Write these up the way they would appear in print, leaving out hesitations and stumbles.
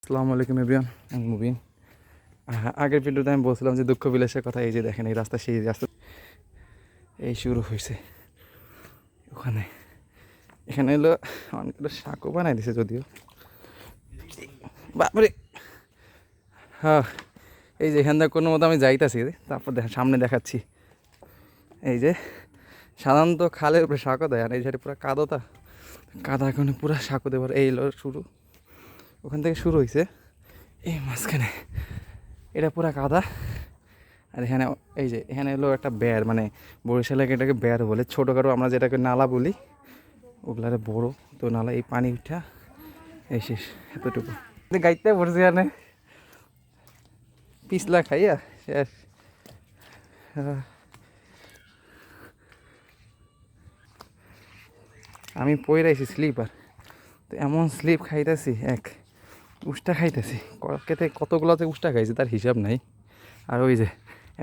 আসসালামু আলাইকুম এভরিওয়ান, আমি মুবিন। আগের ভিডিওতে আমি বলছিলাম যে দুঃখ বিলাসের কথা। এই যে দেখেন, এই রাস্তা, সেই রাস্তা এই শুরু হয়েছে ওখানে। এখানে হলো অনেকগুলো শাকও বানাই দিছে যদিও। বাপরে, হ্যাঁ, এই যে এখান থেকে কোনো মতো আমি যাইতাছি, তারপর সামনে দেখাচ্ছি। এই যে সাধারণত খালের উপরে শাকও দেয়, আর এই সাইডে পুরো কাদোতা কাদা, এখানে পুরো শাকও দেবার। এই হলো শুরু, ওখান থেকে শুরু হয়েছে এই মাঝখানে। এটা পুরা কাদা। আর এখানে এই যে এখানে হলো একটা বেড়, মানে বরিশালে এটাকে বেড় বলে, ছোটোখাটো আমরা যেটাকে নালা বলি, ওগুলারে বড় তো নালা। এই পানি উঠা এই শেষ, এতটুকু গাইতে পড়ছে এখানে, পিছলা খাইয়া শেষ। আমি পইরাইছি স্লিপার, তো এমন স্লিপ খাইতেছি, এক উষ্টা খাইতেছি, কেতে কতগুলোতে উষ্টা খাইছি তার হিসাব নাই। আর ওই যে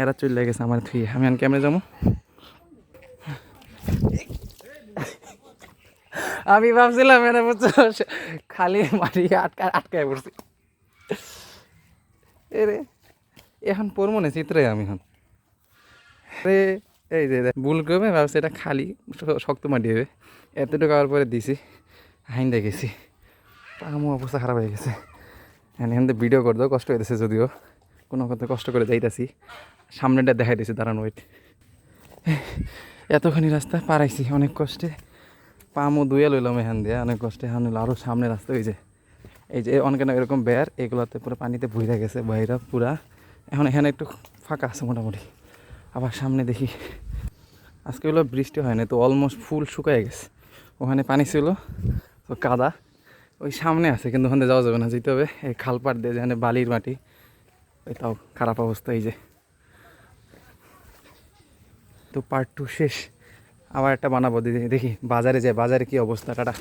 এরা চলে গেছে আমার থুয়ে, আমি আন কেমনে যাবো। আমি ভাবছিলাম এরা বুঝছো খালি মারি আটকায় পড়ছি। এরে এখন পড়বো না চিত্রে আমি এখন। আরে এই যে ভুল করবে ভাবছি এটা খালি শক্ত মাটি হবে, এতটুকু আবার পরে দিছি, হাইন্দা গেছি, আমার অবস্থা খারাপ হয়ে গেছে। এখান থেকে ভিডিও করে দেওয়া কষ্ট হইতেছে, যদিও কোনো কথা কষ্ট করে যাইতাছি। সামনেটা দেখাই দিয়েছি, দাঁড়ানো ওয়েট। এতখানি রাস্তা পারাইছি অনেক কষ্টে, পামও দুয়ে লইলাম এখান দিয়ে অনেক কষ্টে। এখন হলো আরও সামনে রাস্তা, এই যে অনেক এরকম বেয়ার, এগুলোতে পুরো পানিতে বইরা গেছে বাইরা পুরা। এখন এখানে একটু ফাঁকা আছে মোটামুটি। আবার সামনে দেখি, আজকে হলো বৃষ্টি হয় না, তো অলমোস্ট ফুল শুকায় গেছে। ওখানে পানি ছিল তো কাদা, ওই সামনে আছে, কিন্তু ওখানে যাওয়া যাবে না, যেতে হবে এই খালপাড় দিয়ে, যেখানে বালির মাটি, ওই তাও খারাপ অবস্থা। এই যে তো পার্ট 2 শেষ, আবার একটা বানাবো, দেখি বাজারে যায়, বাজারে কি অবস্থা। টাটা।